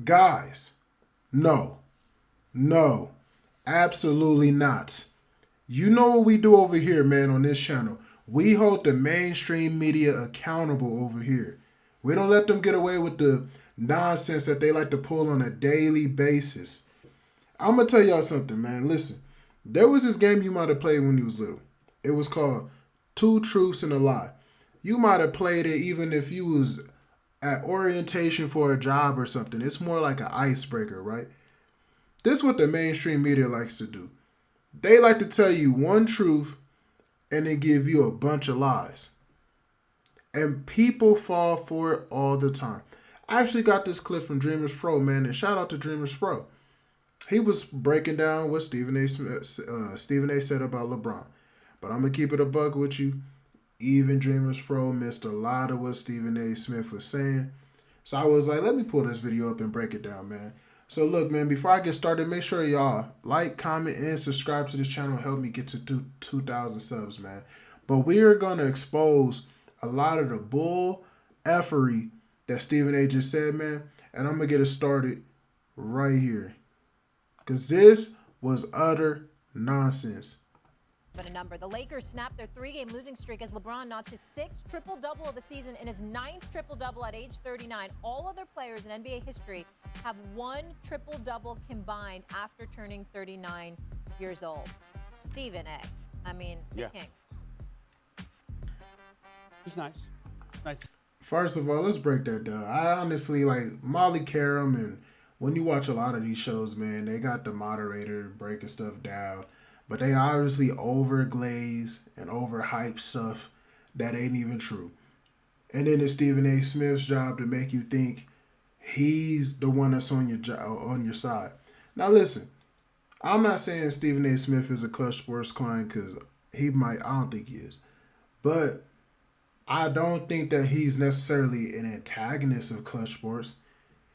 Guys, no, no, absolutely not. You know what we do over here, man, on this channel. We hold the mainstream media accountable over here. We don't let them get away with the nonsense that they like to pull on a daily basis. I'm going to tell y'all something, man. Listen, there was this game you might have played when you was little. It was called Two Truths and a Lie. You might have played it even if you was at orientation for a job or something. It's more like an icebreaker, right? This is what the mainstream media likes to do. They like to tell you one truth and then give you a bunch of lies. And people fall for it all the time. I actually got this clip from Dreamers Pro, man, and shout out to Dreamers Pro. He was breaking down what Stephen A. said about LeBron. But I'm going to keep it a buck with you. Even Dreamers Pro missed a lot of what Stephen A. Smith was saying. So I was like, let me pull this video up and break it down, man. So look, man, before I get started, make sure y'all like, comment, and subscribe to this channel. Help me get to 2,000 subs, man. But we are going to expose a lot of the bull effery that Stephen A. just said, man. And I'm going to get it started right here. Because this was utter nonsense. But a number. The Lakers snapped their 3-game losing streak as LeBron notched his 6th triple-double of the season and his 9th triple-double at age 39. All other players in NBA history have one triple-double combined after turning 39 years old. Stephen A. I mean, the king. It's nice. Nice. First of all, let's break that down. I honestly like Molly Karam, and when you watch a lot of these shows, man, they got the moderator breaking stuff down. But they obviously overglaze and overhype stuff that ain't even true. And then it's Stephen A. Smith's job to make you think he's the one that's on your side. Now listen, I'm not saying Stephen A. Smith is a Clutch Sports client because he might. I don't think he is. But I don't think that he's necessarily an antagonist of Clutch Sports.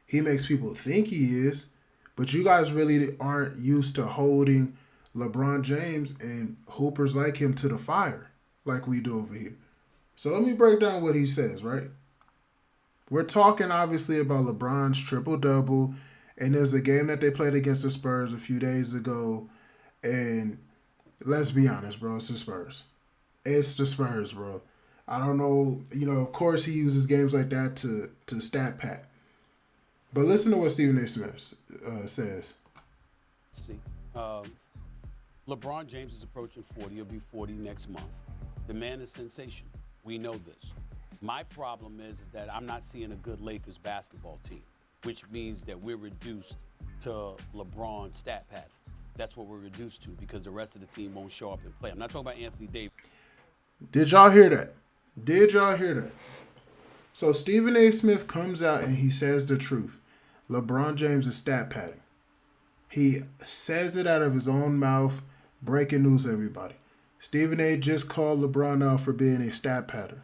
He makes people think he is. But you guys really aren't used to holding LeBron James and hoopers like him to the fire like we do over here. So let me break down what he says, right? We're talking obviously about LeBron's triple-double, and there's a game that they played against the Spurs a few days ago, and let's be honest, bro, it's the Spurs. It's the Spurs, bro. I don't know, of course he uses games like that to stat pat. But listen to what Stephen A. Smith says. See, LeBron James is approaching 40. He'll be 40 next month. The man is sensational. We know this. My problem is that I'm not seeing a good Lakers basketball team, which means that we're reduced to LeBron stat pattern. That's what we're reduced to because the rest of the team won't show up and play. I'm not talking about Anthony Davis. Did y'all hear that? Did y'all hear that? So Stephen A. Smith comes out and he says the truth. LeBron James is stat padding. He says it out of his own mouth. Breaking news, everybody. Stephen A. just called LeBron out for being a stat pattern.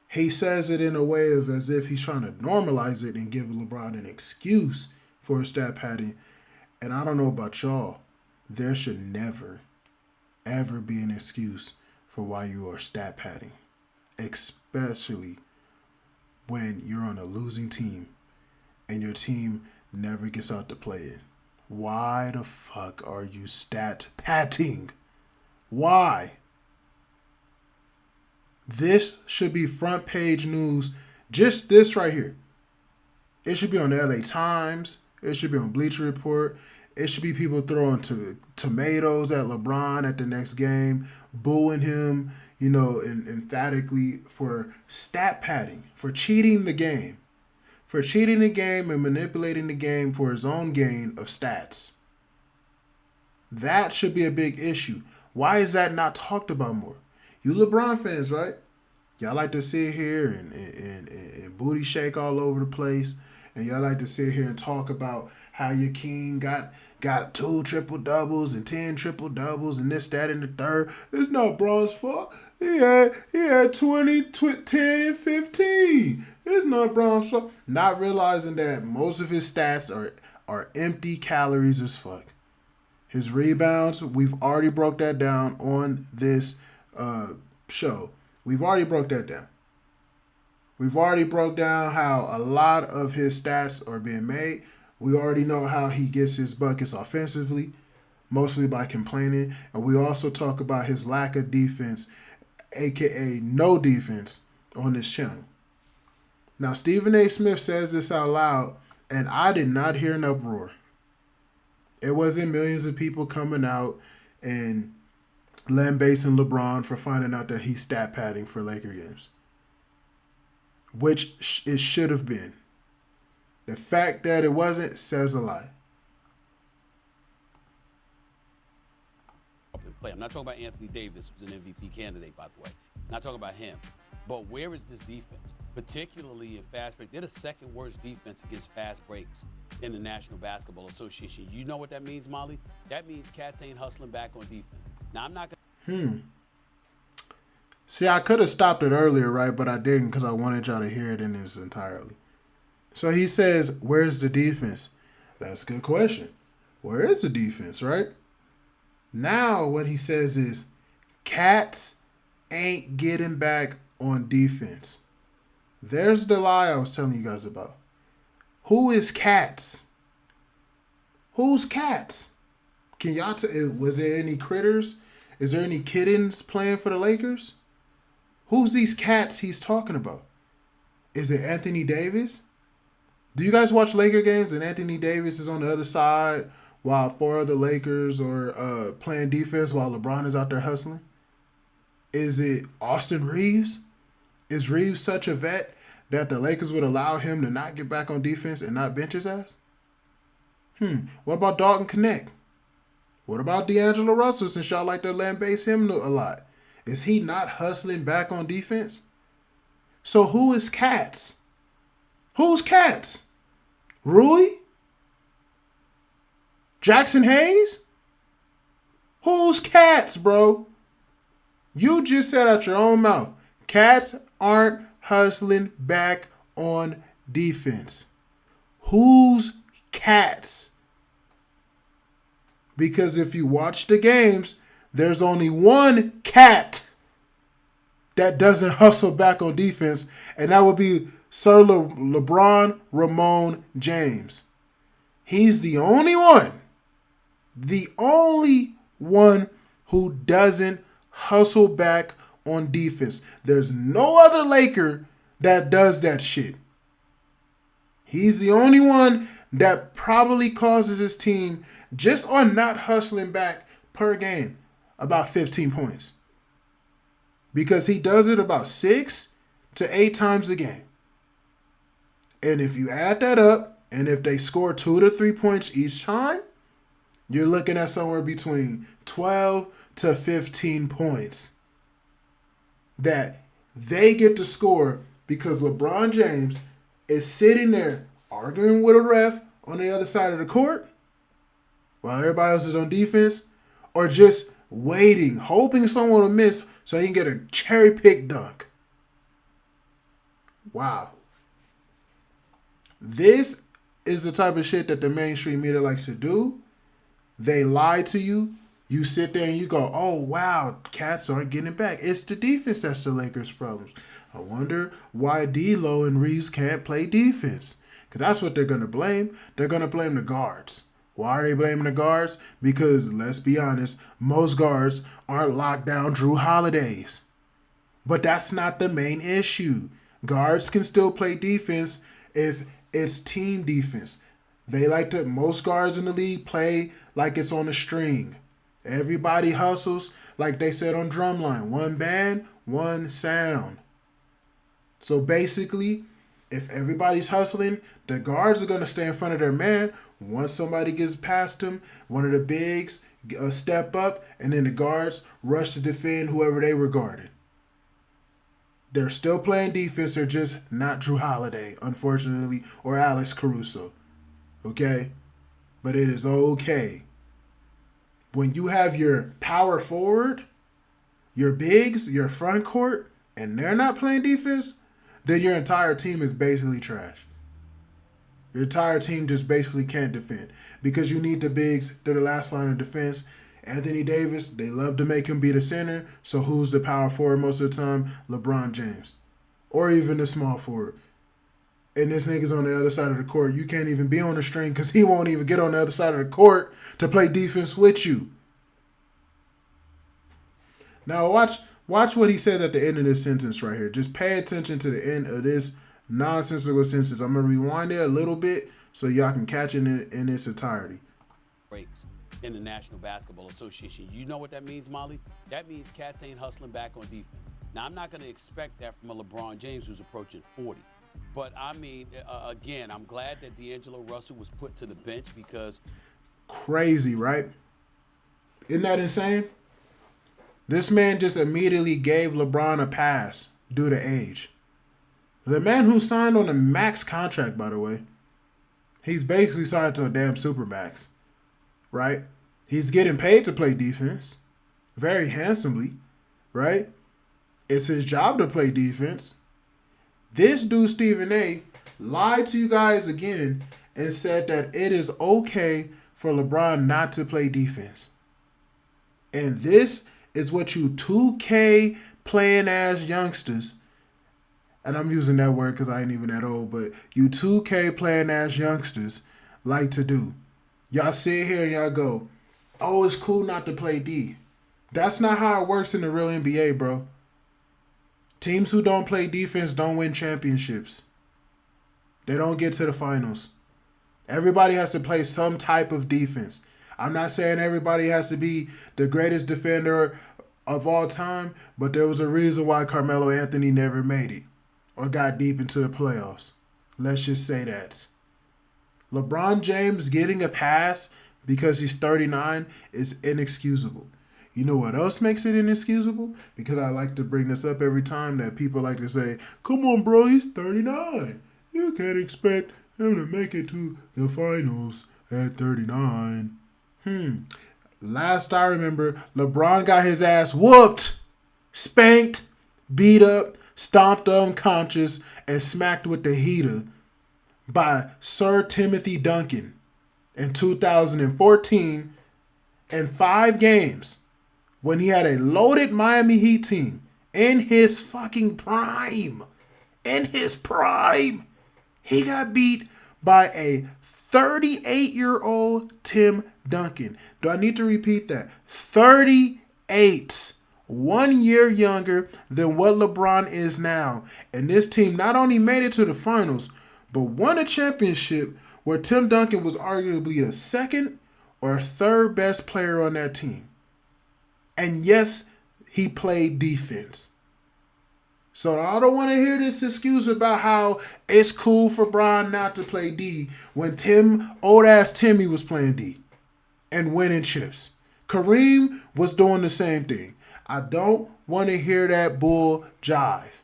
He says it in a way of as if he's trying to normalize it and give LeBron an excuse for his stat padding. And I don't know about y'all. There should never, ever be an excuse for why you are stat padding. Especially when you're on a losing team and your team never gets out to play it. Why the fuck are you stat padding? Why? This should be front page news. Just this right here. It should be on the LA Times. It should be on Bleacher Report. It should be people throwing tomatoes at LeBron at the next game, booing him, emphatically for stat padding, for cheating the game. For cheating the game and manipulating the game for his own gain of stats. That should be a big issue. Why is that not talked about more? You LeBron fans, right? Y'all like to sit here and booty shake all over the place. And y'all like to sit here and talk about how your king got 2 triple-doubles and 10 triple-doubles and this, that, and the third. It's not Bron's fault. He had 20, 10, and 15. It's not Bron's fault. Not realizing that most of his stats are empty calories as fuck. His rebounds, we've already broke that down on this show. We've already broke that down. We've already broke down how a lot of his stats are being made. We already know how he gets his buckets offensively, mostly by complaining. And we also talk about his lack of defense, aka no defense, on this channel. Now, Stephen A. Smith says this out loud, and I did not hear an uproar. It wasn't millions of people coming out and lambasting LeBron for finding out that he's stat padding for Laker games, which it should have been. The fact that it wasn't says a lot. I'm not talking about Anthony Davis, who's an MVP candidate, by the way. I'm not talking about him. But where is this defense? Particularly in fast break. They're the second worst defense against fast breaks in the National Basketball Association. You know what that means, Molly? That means cats ain't hustling back on defense. Now, I'm not going See, I could have stopped it earlier, right? But I didn't because I wanted y'all to hear it in its entirety. So he says, where's the defense? That's a good question. Where is the defense, right? Now what he says is, cats ain't getting back on defense. There's the lie I was telling you guys about. Who is cats? Who's cats? Can y'all was there any critters? Is there any kittens playing for the Lakers? Who's these cats he's talking about? Is it Anthony Davis? Do you guys watch Laker games and Anthony Davis is on the other side while 4 other Lakers are playing defense while LeBron is out there hustling? Is it Austin Reeves? Is Reeves such a vet that the Lakers would allow him to not get back on defense and not bench his ass? What about Dalton Connect? What about D'Angelo Russell, since y'all like to lambaste him a lot? Is he not hustling back on defense? So who is cats? Who's cats? Rui? Jackson Hayes? Who's cats, bro? You just said out your own mouth, cats aren't hustling back on defense. Who's cats? Because if you watch the games, there's only one cat that doesn't hustle back on defense, and that would be Sir LeBron Ramon James. He's the only one who doesn't hustle back on defense. There's no other Laker that does that shit. He's the only one that probably causes his team, just on not hustling back per game, about 15 points. Because he does it about 6 to 8 times a game. And if you add that up, and if they score 2 to 3 points each time, you're looking at somewhere between 12 to 15 points that they get to score because LeBron James is sitting there arguing with a ref on the other side of the court while everybody else is on defense, or just waiting, hoping someone will miss so he can get a cherry pick dunk. Wow. This is the type of shit that the mainstream media likes to do. They lie to you. You sit there and you go, oh, wow, cats aren't getting back. It's the defense that's the Lakers' problems. I wonder why D'Lo and Reeves can't play defense. Because that's what they're going to blame. They're going to blame the guards. Why are they blaming the guards? Because, let's be honest, most guards aren't locked down Drew Holidays. But that's not the main issue. Guards can still play defense if it's team defense. Most guards in the league play like it's on a string. Everybody hustles, like they said on Drumline, one band, one sound. So basically, if everybody's hustling, the guards are going to stay in front of their man. Once somebody gets past him, one of the bigs step up, and then the guards rush to defend whoever they were guarding. They're still playing defense. They're just not Drew Holiday, unfortunately, or Alex Caruso. Okay? But it is okay. When you have your power forward, your bigs, your front court, and they're not playing defense, then your entire team is basically trash. Your entire team just basically can't defend because you need the bigs. They're the last line of defense. Anthony Davis, they love to make him be the center. So who's the power forward most of the time? LeBron James. or even the small forward. And this nigga's on the other side of the court. You can't even be on the string because he won't even get on the other side of the court to play defense with you. Now watch what he said at the end of this sentence right here. Just pay attention to the end of this nonsensical sentence. I'm going to rewind it a little bit so y'all can catch it in its entirety. Breaks in the National Basketball Association. You know what that means, Molly? That means cats ain't hustling back on defense. Now, I'm not going to expect that from a LeBron James who's approaching 40. But, I mean, again, I'm glad that D'Angelo Russell was put to the bench because... Crazy, right? Isn't that insane? This man just immediately gave LeBron a pass due to age. The man who signed on a max contract, by the way, he's basically signed to a damn supermax, right? He's getting paid to play defense very handsomely, right? It's his job to play defense. This dude, Stephen A., lied to you guys again and said that it is okay for LeBron not to play defense. And this is what you 2K playing ass youngsters, and I'm using that word because I ain't even that old, but you 2K playing ass youngsters like to do. Y'all sit here and y'all go, oh, it's cool not to play D. That's not how it works in the real NBA, bro. Teams who don't play defense don't win championships. They don't get to the finals. Everybody has to play some type of defense. I'm not saying everybody has to be the greatest defender of all time, but there was a reason why Carmelo Anthony never made it or got deep into the playoffs. Let's just say that. LeBron James getting a pass because he's 39 is inexcusable. You know what else makes it inexcusable? Because I like to bring this up every time that people like to say, come on, bro, he's 39. You can't expect him to make it to the finals at 39. Last I remember, LeBron got his ass whooped, spanked, beat up, stomped unconscious, and smacked with the heater by Sir Timothy Duncan in 2014 in 5 games when he had a loaded Miami Heat team in his fucking prime. In his prime. He got beat by a 38-year-old Tim Duncan. Do I need to repeat that? 38. 1 year younger than what LeBron is now. And this team not only made it to the finals, but won a championship where Tim Duncan was arguably the second or third best player on that team. And yes, he played defense. So I don't want to hear this excuse about how it's cool for Bron not to play D when old ass Timmy was playing D and winning chips. Kareem was doing the same thing. I don't want to hear that bull jive.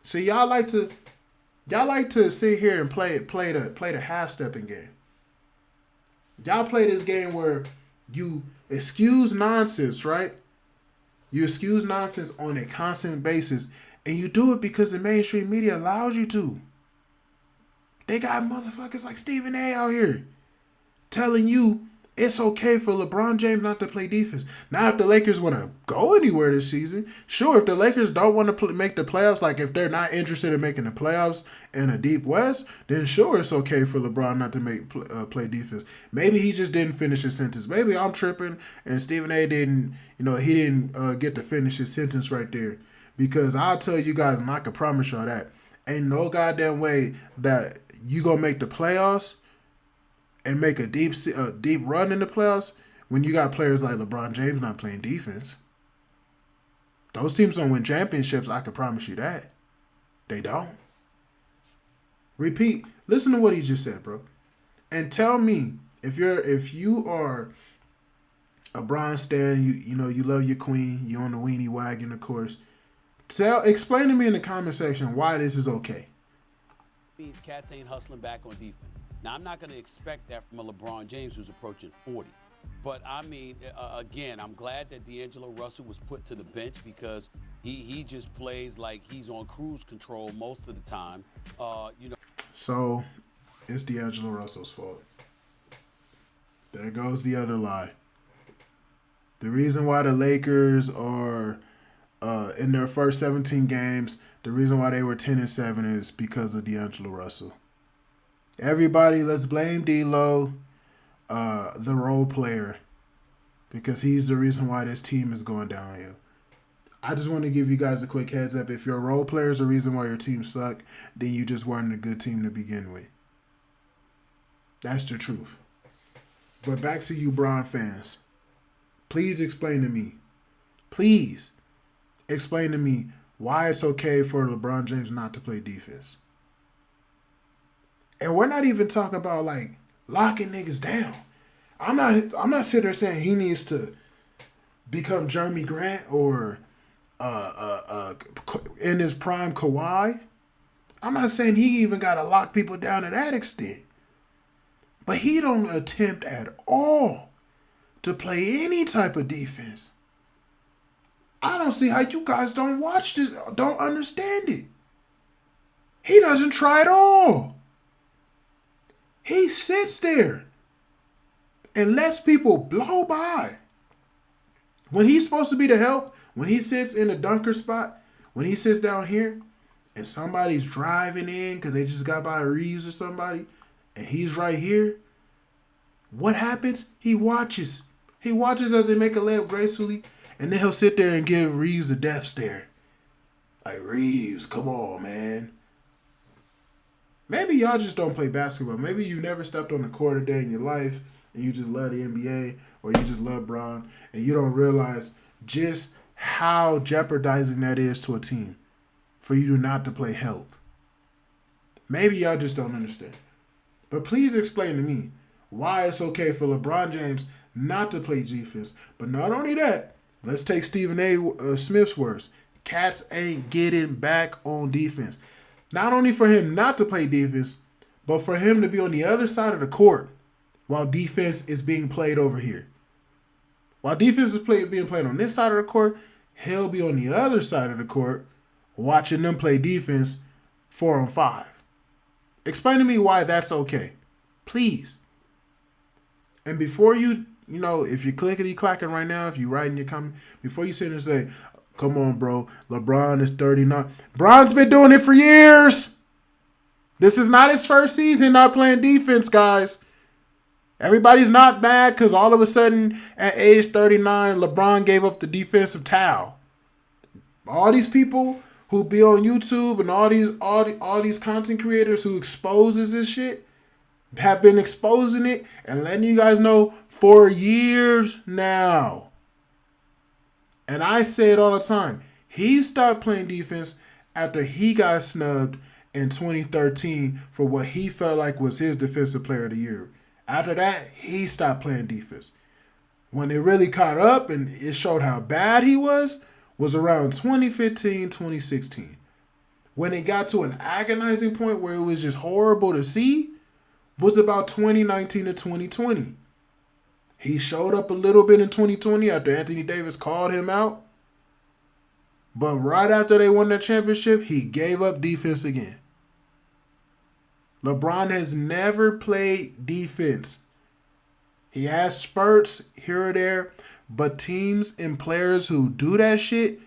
See, y'all like to sit here and play the half-stepping game. Y'all play this game where you excuse nonsense, right? You excuse nonsense on a constant basis, and you do it because the mainstream media allows you to. They got motherfuckers like Stephen A. out here telling you it's okay for LeBron James not to play defense. Now, if the Lakers want to go anywhere this season, sure. If the Lakers don't want to make the playoffs, like if they're not interested in making the playoffs in a deep West, then sure, it's okay for LeBron not to play defense. Maybe he just didn't finish his sentence. Maybe I'm tripping, and Stephen A. didn't get to finish his sentence right there. Because I'll tell you guys, and I can promise y'all that, ain't no goddamn way that you gonna make the playoffs and make a deep run in the playoffs when you got players like LeBron James not playing defense. Those teams don't win championships, I can promise you that. They don't. Repeat. Listen to what he just said, bro. And tell me, if you are a Bron stan, you love your queen, you on the weenie wagon, of course. Explain to me in the comment section why this is okay. Means cats ain't hustling back on defense. Now, I'm not going to expect that from a LeBron James who's approaching 40. But, I mean, again, I'm glad that D'Angelo Russell was put to the bench because he just plays like he's on cruise control most of the time. So, it's D'Angelo Russell's fault. There goes the other lie. The reason why the Lakers are in their first 17 games. The reason why they were 10-7 is because of D'Angelo Russell. Everybody, let's blame D'Lo, the role player, because he's the reason why this team is going downhill. I just want to give you guys a quick heads up. If your role player is the reason why your team suck, then you just weren't a good team to begin with. That's the truth. But back to you, Bron fans. Please explain to me. Please explain to me why it's okay for LeBron James not to play defense. And we're not even talking about like locking niggas down. I'm not sitting there saying he needs to become Jeremy Grant or in his prime Kawhi. I'm not saying he even got to lock people down to that extent. But he don't attempt at all to play any type of defense. I don't see how you guys don't watch this, don't understand it. He doesn't try at all. He sits there and lets people blow by. When he's supposed to be the help, when he sits in the dunker spot, when he sits down here and somebody's driving in because they just got by Reeves or somebody, and he's right here, what happens? He watches. He watches as they make a layup gracefully, and then he'll sit there and give Reeves a death stare. Like, Reeves, come on, man. Maybe y'all just don't play basketball. Maybe you never stepped on the court a day in your life, and you just love the NBA, or you just love Bron, and you don't realize just how jeopardizing that is to a team for you not to play help. Maybe y'all just don't understand. But please explain to me why it's okay for LeBron James not to play defense. But not only that, let's take Stephen A. Smith's words. Cats ain't getting back on defense. Not only for him not to play defense, but for him to be on the other side of the court while defense is being played over here. While defense is being played on this side of the court, he'll be on the other side of the court watching them play defense 4-on-5. Explain to me why that's okay. Please. And before you if you're clickety-clacking right now, if you're writing your comment, before you sit there and say, come on, bro, LeBron is 39. Bron's been doing it for years. This is not his first season not playing defense, guys. Everybody's not mad because all of a sudden at age 39, LeBron gave up the defensive towel. All these people who be on YouTube and all these content creators who exposes this shit have been exposing it and letting you guys know for years now. And I say it all the time. He stopped playing defense after he got snubbed in 2013 for what he felt like was his defensive player of the year. After that, he stopped playing defense. When it really caught up and it showed how bad he was around 2015, 2016. When it got to an agonizing point where it was just horrible to see was about 2019 to 2020. He showed up a little bit in 2020 after Anthony Davis called him out. But right after they won that championship, he gave up defense again. LeBron has never played defense. He has spurts here or there, but teams and players who do that shit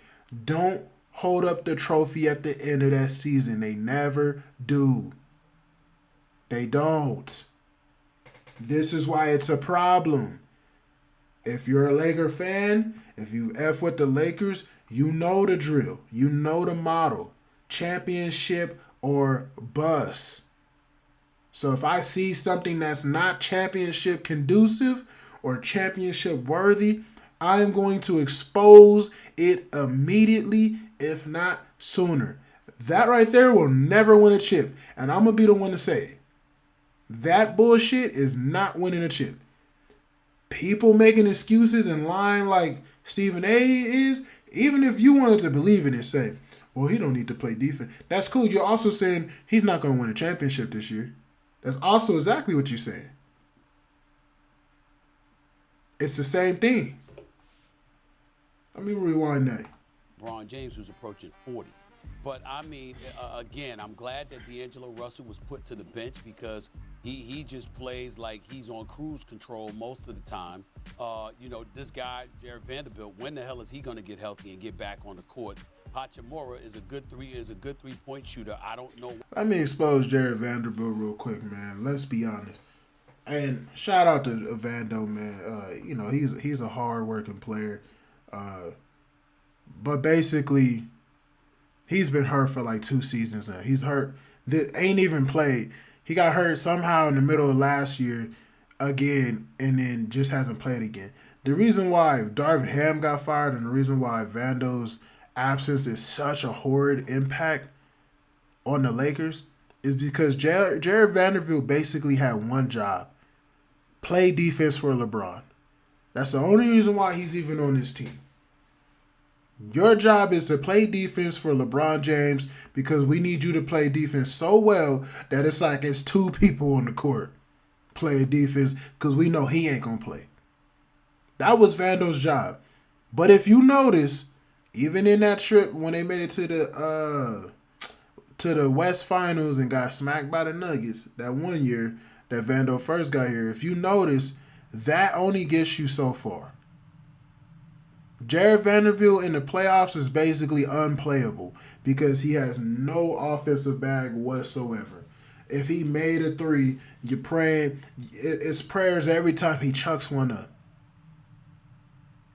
don't hold up the trophy at the end of that season. They never do. They don't. This is why it's a problem. If you're a Laker fan, if you F with the Lakers, you know the drill. You know the model. Championship or bust. So if I see something that's not championship conducive or championship worthy, I am going to expose it immediately, if not sooner. That right there will never win a chip. And I'm going to be the one to say it. That bullshit is not winning a chip. People making excuses and lying like Stephen A is, even if you wanted to believe in it, say, well, he don't need to play defense. That's cool. You're also saying he's not going to win a championship this year. That's also exactly what you're saying. It's the same thing. Let me rewind that. LeBron James, who's approaching 40. But I mean, again, I'm glad that D'Angelo Russell was put to the bench because he just plays like he's on cruise control most of the time. This guy, Jared Vanderbilt, when the hell is he going to get healthy and get back on the court? Hachimura is a good 3-point shooter. I don't know. Let me expose Jared Vanderbilt real quick, man. Let's be honest. And shout out to Vando, man. He's a hard working player. But basically, he's been hurt for like 2 seasons now. He's hurt. Ain't even played. He got hurt somehow in the middle of last year again, and then just hasn't played again. The reason why Darvin Ham got fired and the reason why Vando's absence is such a horrid impact on the Lakers is because Jared Vanderbilt basically had one job: play defense for LeBron. That's the only reason why he's even on this team. Your job is to play defense for LeBron James because we need you to play defense so well that it's like it's 2 people on the court playing defense because we know he ain't going to play. That was Vando's job. But if you notice, even in that trip when they made it to the West Finals and got smacked by the Nuggets that one year that Vando first got here, if you notice, that only gets you so far. Jared Vanderbilt in the playoffs is basically unplayable because he has no offensive bag whatsoever. If he made a 3, you're praying. It's prayers every time he chucks one up.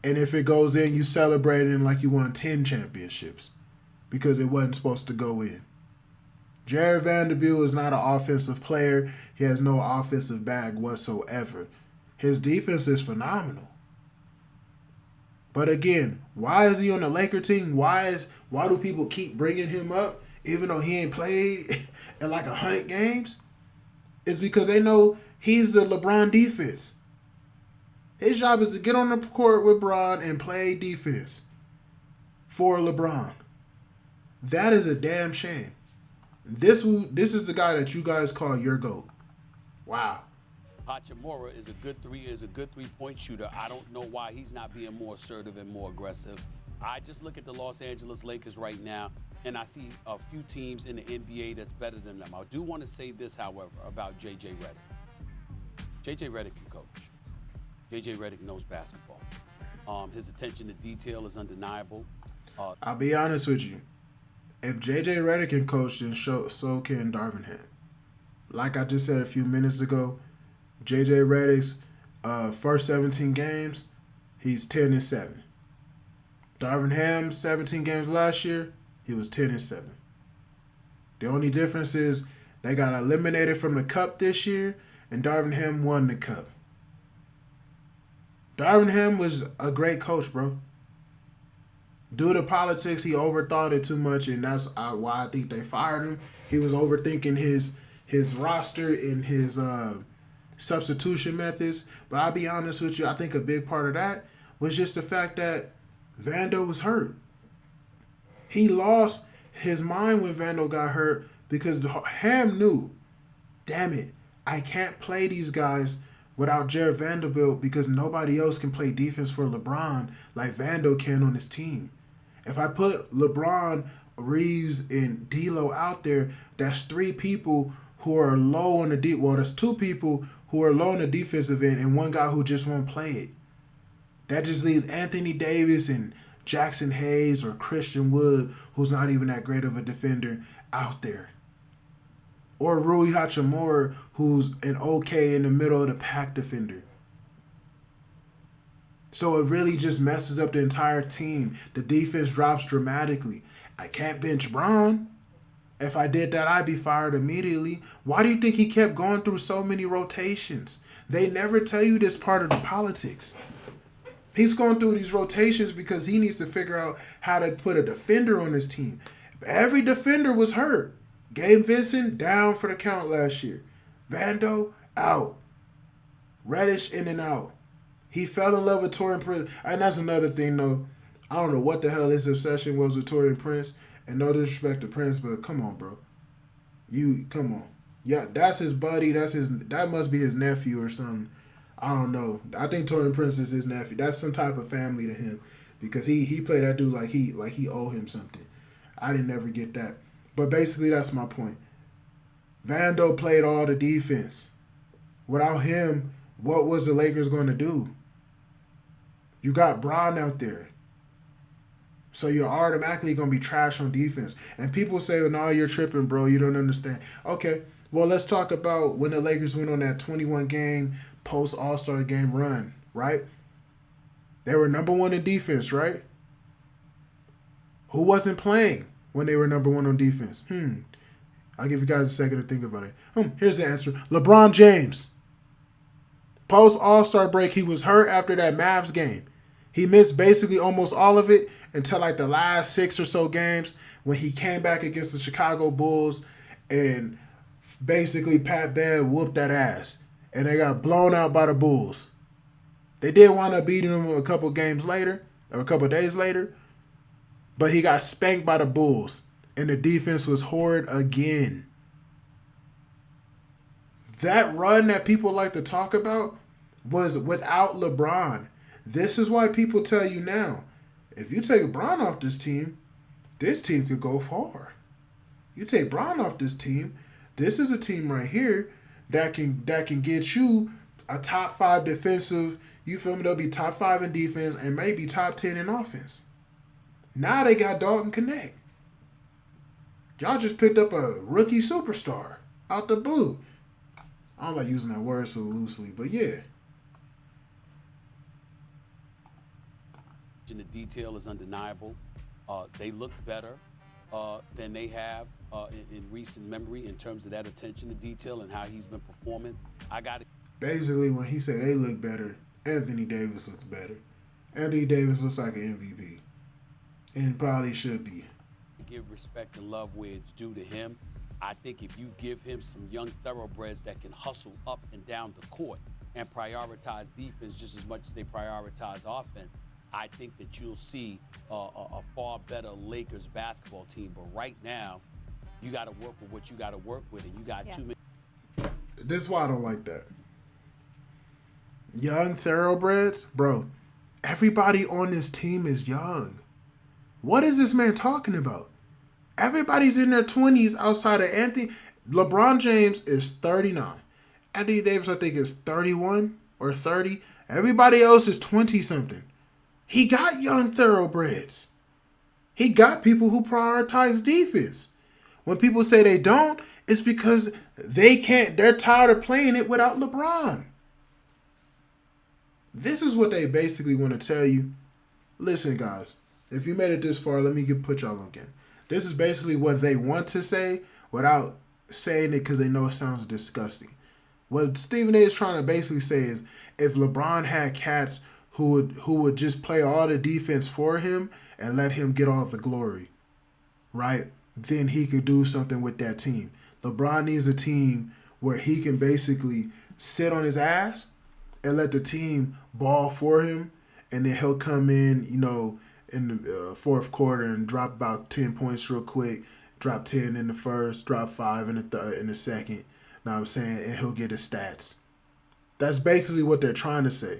And if it goes in, you celebrating like you won 10 championships because it wasn't supposed to go in. Jared Vanderbilt is not an offensive player. He has no offensive bag whatsoever. His defense is phenomenal. But again, why is he on the Laker team? Why do people keep bringing him up even though he ain't played in like 100 games? It's because they know he's the LeBron defense. His job is to get on the court with LeBron and play defense for LeBron. That is a damn shame. This is the guy that you guys call your GOAT. Wow. Hachimura is a good 3-point shooter. I don't know why he's not being more assertive and more aggressive. I just look at the Los Angeles Lakers right now, and I see a few teams in the NBA that's better than them. I do want to say this, however, about J.J. Redick. J.J. Redick can coach. J.J. Redick knows basketball. His attention to detail is undeniable. I'll be honest with you. If J.J. Redick can coach, then so can Darvin Ham. Like I just said a few minutes ago, J.J. Redick's first 17 games, he's 10-7. Darvin Ham's 17 games last year, he was 10-7. The only difference is they got eliminated from the cup this year, and Darvin Ham won the cup. Darvin Ham was a great coach, bro. Due to politics, he overthought it too much, and that's why I think they fired him. He was overthinking his roster and his substitution methods. But I'll be honest with you, I think a big part of that was just the fact that Vando was hurt. He lost his mind when Vando got hurt because Ham knew, damn it, I can't play these guys without Jared Vanderbilt because nobody else can play defense for LeBron like Vando can on his team. If I put LeBron, Reeves, and D'Lo out there, that's 3 people who are low on the that's 2 people who are low on the defensive end and one guy who just won't play it. That just leaves Anthony Davis and Jackson Hayes or Christian Wood, who's not even that great of a defender, out there. Or Rui Hachimura, who's an okay in the middle of the pack defender. So it really just messes up the entire team. The defense drops dramatically. I can't bench Bron. If I did that, I'd be fired immediately. Why do you think he kept going through so many rotations? They never tell you this part of the politics. He's going through these rotations because he needs to figure out how to put a defender on his team. Every defender was hurt. Gabe Vincent down for the count last year. Vando out. Reddish in and out. He fell in love with Taurean Prince. And that's another thing, though. I don't know what the hell his obsession was with Taurean Prince. And no disrespect to Prince, but come on, bro. Come on. Yeah, that's his buddy. That must be his nephew or something. I don't know. I think Taurean Prince is his nephew. That's some type of family to him because he played that dude like he owe him something. I didn't ever get that. But basically, that's my point. Vando played all the defense. Without him, what was the Lakers going to do? You got Bron out there. So you're automatically going to be trash on defense. And people say, well, no, you're tripping, bro. You don't understand. Okay, well, let's talk about when the Lakers went on that 21-game post-All-Star game run, right? They were number one in defense, right? Who wasn't playing when they were number one on defense? I'll give you guys a second to think about it. Here's the answer. LeBron James. Post All-Star break, he was hurt after that Mavs game. He missed basically almost all of it until like the last 6 or so games when he came back against the Chicago Bulls and basically Pat Bev whooped that ass. And they got blown out by the Bulls. They did wind up beating them a couple games later, or a couple days later, but he got spanked by the Bulls, and the defense was horrid again. That run that people like to talk about was without LeBron. This is why people tell you now, if you take LeBron off this team could go far. You take Bron off this team, this is a team right here that can get you a top 5 defensive. You feel me? They'll be top 5 in defense and maybe top 10 in offense. Now they got Dalton Connect. Y'all just picked up a rookie superstar out the blue. I don't like using that word so loosely, but yeah. The detail is undeniable. They look better than they have in recent memory in terms of that attention to detail and how he's been performing. Basically, when he said they look better, Anthony Davis looks better. Anthony Davis looks like an MVP. And probably should be. Give respect and love where it's due to him. I think if you give him some young thoroughbreds that can hustle up and down the court and prioritize defense just as much as they prioritize offense, I think that you'll see a far better Lakers basketball team. But right now, you got to work with what you got to work with, and you got too many. This is why I don't like that. Young thoroughbreds, bro. Everybody on this team is young. What is this man talking about? Everybody's in their 20s outside of Anthony. LeBron James is 39. Anthony Davis, I think, is 31 or 30. Everybody else is 20-something. He got young thoroughbreds. He got people who prioritize defense. When people say they don't, it's because they can't. They're tired of playing it without LeBron. This is what they basically want to tell you. Listen, guys. If you made it this far, let me put y'all on again. This is basically what they want to say without saying it because they know it sounds disgusting. What Stephen A is trying to basically say is if LeBron had cats who would just play all the defense for him and let him get all the glory, right? Then he could do something with that team. LeBron needs a team where he can basically sit on his ass and let the team ball for him, and then he'll come in, in the fourth quarter and drop about 10 points real quick, drop 10 in the first, drop 5 in the second. Know what I'm saying? And he'll get his stats. That's basically what they're trying to say.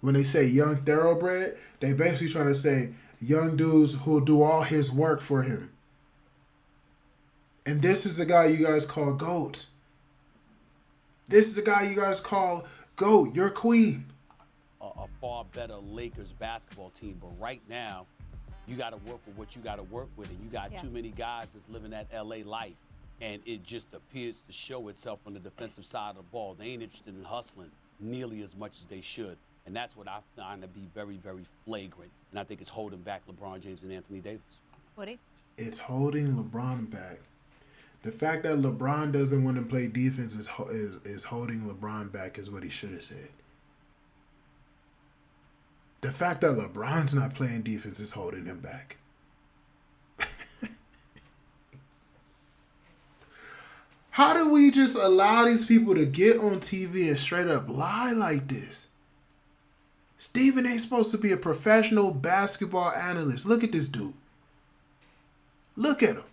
When they say young thoroughbred, they basically trying to say young dudes who'll do all his work for him. And this is the guy you guys call GOAT. This is the guy you guys call GOAT, your queen. A far better Lakers basketball team. But right now, you got to work with what you got to work with. And you got too many guys that's living that L.A. life. And it just appears to show itself on the defensive side of the ball. They ain't interested in hustling nearly as much as they should. And that's what I find to be very, very flagrant. And I think it's holding back LeBron James and Anthony Davis. Woody? It's holding LeBron back. The fact that LeBron doesn't want to play defense is holding LeBron back is what he should have said. The fact that LeBron's not playing defense is holding him back. How do we just allow these people to get on TV and straight up lie like this? Stephen A. supposed to be a professional basketball analyst. Look at this dude. Look at him.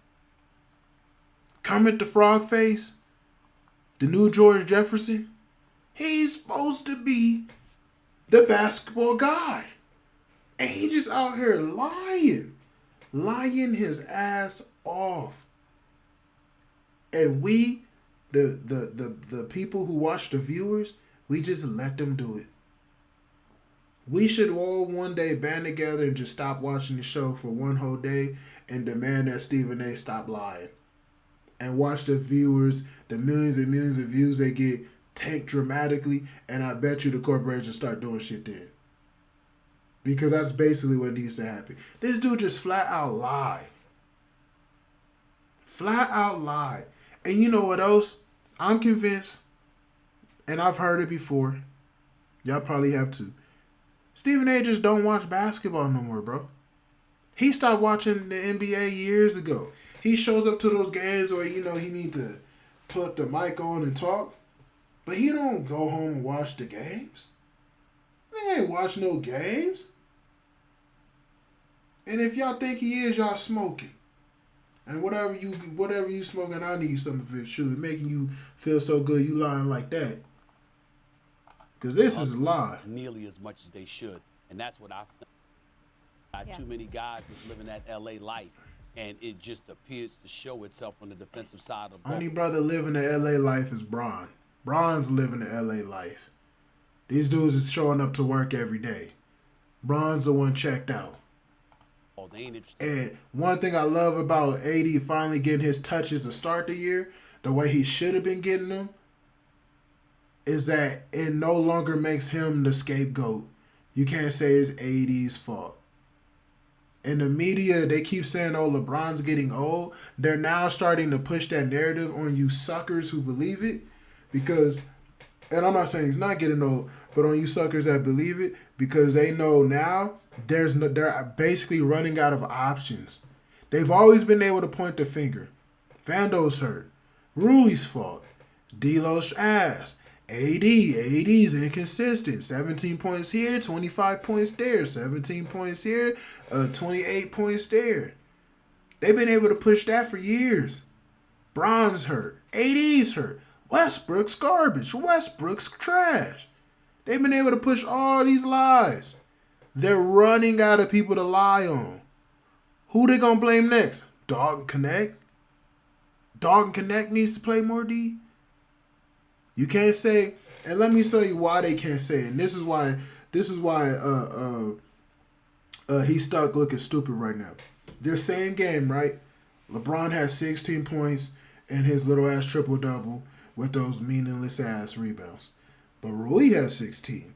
Kermit the Frog face. The new George Jefferson. He's supposed to be the basketball guy. And he just out here lying. lying his ass off. And we, the people who watch, the viewers, we just let them do it. We should all one day band together and just stop watching the show for one whole day and demand that Stephen A. stop lying. And watch the viewers, the millions and millions of views they get, tank dramatically, and I bet you the corporations start doing shit then. Because that's basically what needs to happen. This dude just flat out lie. Flat out lie. And you know what else? I'm convinced, and I've heard it before. Y'all probably have too. Stephen A. just don't watch basketball no more, bro. He stopped watching the NBA years ago. He shows up to those games where, you know, he need to put the mic on and talk. But he don't go home and watch the games. He ain't watch no games. And if y'all think he is, y'all smoking. And whatever you smoking, I need some of it. Shoot, making you feel so good you lying like that. Because this is a lie. Nearly as much as they should. And that's what I've done. Too many guys that's living that LA life. And it just appears to show itself on the defensive side of the ball. Only brother living the LA life is Bron. Bron's living the LA life. These dudes is showing up to work every day. Bron's the one checked out. Oh, they ain't interested. And one thing I love about AD finally getting his touches to start the year, the way he should have been getting them, is that it no longer makes him the scapegoat. You can't say it's AD's fault. In the media, they keep saying, oh, LeBron's getting old. They're now starting to push that narrative on you suckers who believe it. Because, and I'm not saying he's not getting old, but on you suckers that believe it, because they know now they're basically running out of options. They've always been able to point the finger. Vando's hurt. Rui's fault. D'Lo's ass. AD's inconsistent. 17 points here, 25 points there. 17 points here, 28 points there. They've been able to push that for years. Bron's hurt. AD's hurt. Westbrook's garbage. Westbrook's trash. They've been able to push all these lies. They're running out of people to lie on. Who they gonna blame next? Dalton Connect? Dalton Connect needs to play more D? You can't say, and let me tell you why they can't say it. And this is why he's stuck looking stupid right now. This same game, right? LeBron had 16 points in his little ass triple-double with those meaningless ass rebounds. But Rui had 16.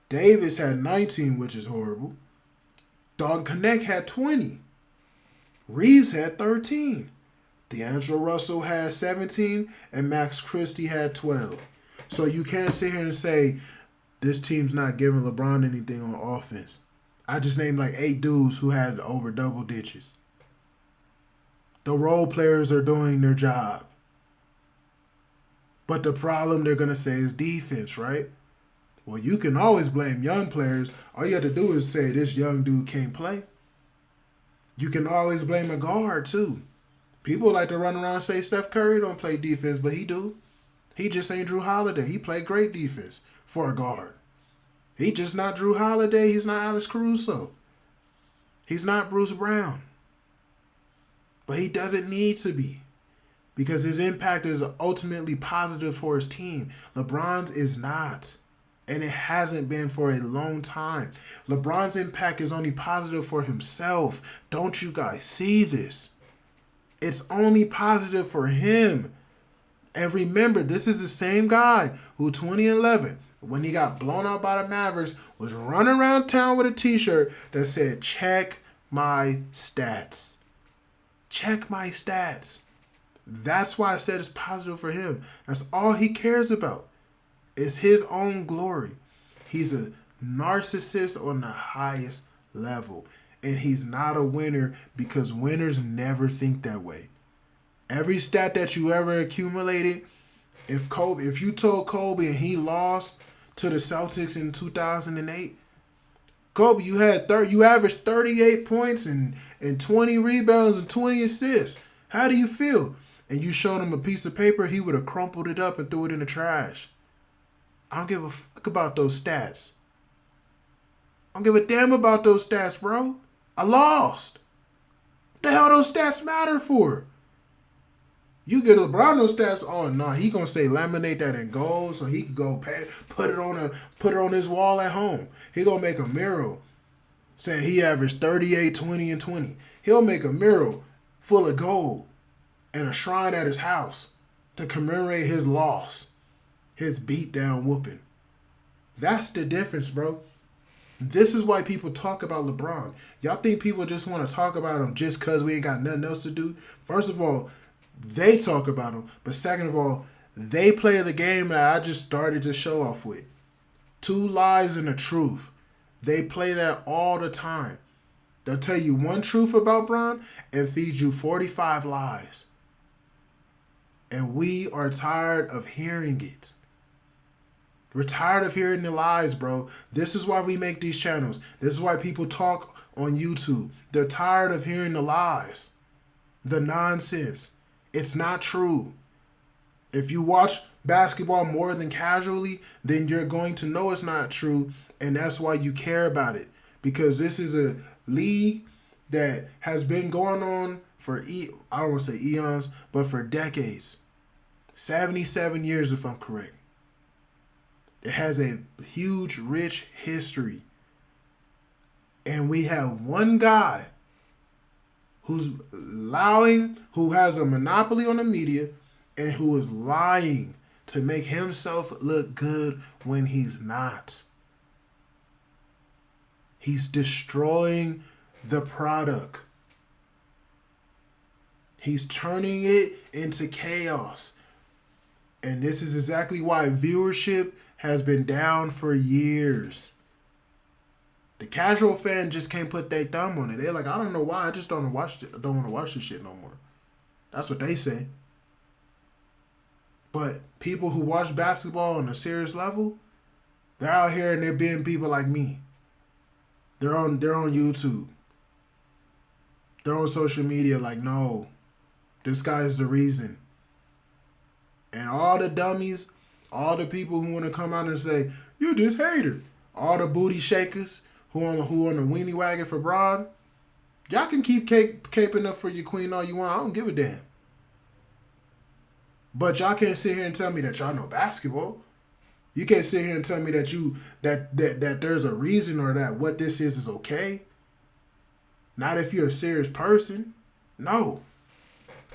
Davis had 19, which is horrible. Dalton Connect had 20. Reeves had 13. D'Angelo Russell had 17, and Max Christie had 12. So you can't sit here and say this team's not giving LeBron anything on offense. I just named like 8 dudes who had over double digits. The role players are doing their job. But the problem they're going to say is defense, right? Well, you can always blame young players. All you have to do is say this young dude can't play. You can always blame a guard too. People like to run around and say Steph Curry don't play defense, but he do. He just ain't Drew Holiday. He played great defense for a guard. He just not Drew Holiday. He's not Alex Caruso. He's not Bruce Brown. But he doesn't need to be, because his impact is ultimately positive for his team. LeBron's is not. And it hasn't been for a long time. LeBron's impact is only positive for himself. Don't you guys see this? It's only positive for him. And remember, this is the same guy who 2011, when he got blown out by the Mavericks, was running around town with a t-shirt that said, check my stats. Check my stats. That's why I said it's positive for him. That's all he cares about. It's his own glory. He's a narcissist on the highest level. And he's not a winner because winners never think that way. Every stat that you ever accumulated, if you told Kobe and he lost to the Celtics in 2008, Kobe, you averaged 38 points and 20 rebounds and 20 assists. How do you feel? And you showed him a piece of paper, he would have crumpled it up and threw it in the trash. I don't give a fuck about those stats. I don't give a damn about those stats, bro. I lost. The hell those stats matter for? You get LeBron those stats. Oh no, he gonna say laminate that in gold so he can go put it on his wall at home. He gonna make a mural saying he averaged 38, 20, and 20. He'll make a mural full of gold and a shrine at his house to commemorate his loss, his beat down whooping. That's the difference, bro. This is why people talk about LeBron. Y'all think people just want to talk about him just because we ain't got nothing else to do? First of all, they talk about him. But second of all, they play the game that I just started to show off with. 2 lies and a truth. They play that all the time. They'll tell you one truth about Bron and feed you 45 lies. And we are tired of hearing it. We're tired of hearing the lies, bro. This is why we make these channels. This is why people talk on YouTube. They're tired of hearing the lies. The nonsense. It's not true. If you watch basketball more than casually, then you're going to know it's not true. And that's why you care about it. Because this is a league that has been going on for, I don't want to say eons, but for decades. 77 years if I'm correct. It has a huge, rich history. And we have one guy who has a monopoly on the media and who is lying to make himself look good when he's not. He's destroying the product. He's turning it into chaos. And this is exactly why viewership has been down for years. The casual fan just can't put their thumb on it. They're like, I don't know why. I just don't want to watch this shit no more. That's what they say. But people who watch basketball on a serious level, they're out here and they're being people like me. They're on YouTube. They're on social media like, no, this guy is the reason. And all the dummies, all the people who want to come out and say, you this hater. All the booty shakers who on the weenie wagon for Bron, y'all can keep caping up for your queen all you want. I don't give a damn. But y'all can't sit here and tell me that y'all know basketball. You can't sit here and tell me that there's a reason or that what this is okay. Not if you're a serious person. No.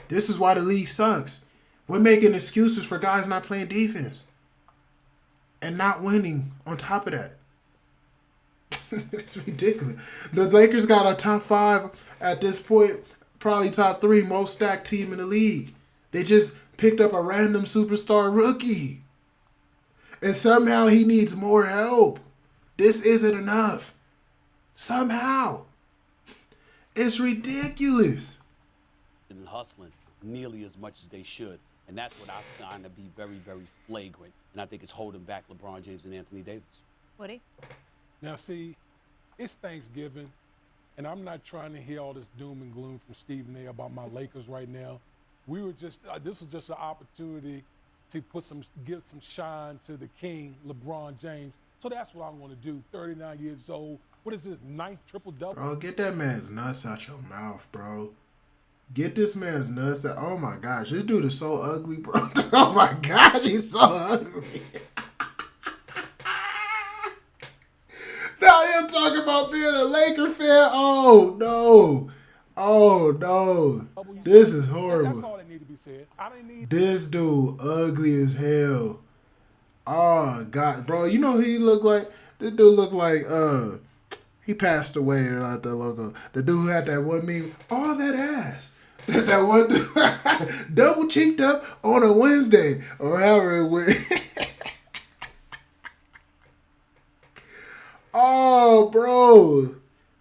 This is why the league sucks. We're making excuses for guys not playing defense. And not winning on top of that. It's ridiculous. The Lakers got a top 5 at this point, probably top 3 most stacked team in the league. They just picked up a random superstar rookie. And somehow he needs more help. This isn't enough. Somehow. It's ridiculous. And hustling nearly as much as they should. And that's what I find to be very, very flagrant. And I think it's holding back LeBron James and Anthony Davis. Woody? Now, see, it's Thanksgiving, and I'm not trying to hear all this doom and gloom from Stephen A. about my Lakers right now. We were just, this was just an opportunity to give some shine to the king, LeBron James. So that's what I'm going to do. 39 years old. What is this, 9th triple-double? Bro, get that man's nuts out your mouth, bro. Get this man's nuts out. Oh, my gosh. This dude is so ugly, bro. Oh, my gosh. He's so ugly. Now him talking about being a Laker fan. Oh, no. Oh, no. This is horrible. That's all that need to be said. I didn't need this dude ugly as hell. Oh, God. Bro, you know who he looked like? This dude looked like, he passed away at the logo. The dude who had that one meme. Oh, that ass. That one dude, double cheeked up on a Wednesday. Or however it went. Oh, bro.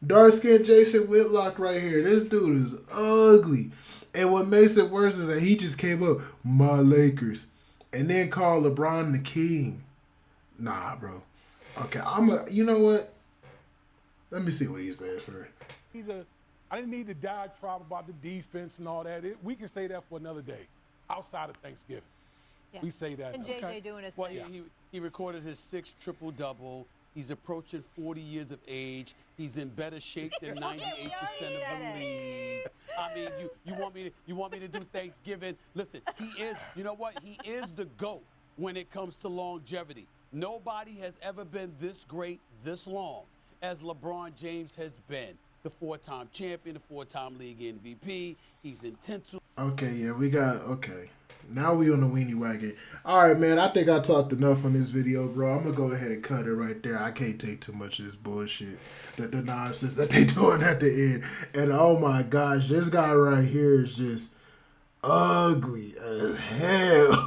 Dark-skinned Jason Whitlock right here. This dude is ugly. And what makes it worse is that he just came up, my Lakers. And then called LeBron the king. Nah, bro. Okay, you know what? Let me see what he says for it. I didn't need to diatribe about the defense and all that. We can say that for another day, outside of Thanksgiving. Yeah. We say that. And JJ doing his well, thing. He recorded his 6th triple-double. He's approaching 40 years of age. He's in better shape than 98% of the league. I mean, you want me to do Thanksgiving? Listen, he is, you know what? He is the GOAT when it comes to longevity. Nobody has ever been this great this long as LeBron James has been. The 4-time champion, the 4-time league MVP. He's intense. Okay, yeah, okay. Now we on the weenie wagon. All right, man, I think I talked enough on this video, bro. I'm going to go ahead and cut it right there. I can't take too much of this bullshit, the nonsense that they doing at the end. And, oh, my gosh, this guy right here is just ugly as hell.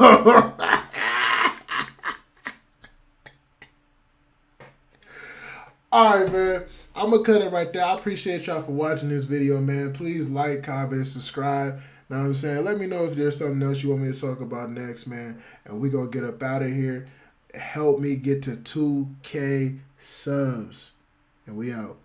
All right, man. I'm going to cut it right there. I appreciate y'all for watching this video, man. Please like, comment, subscribe. Know what I'm saying? Let me know if there's something else you want me to talk about next, man. And we going to get up out of here. Help me get to 2K subs. And we out.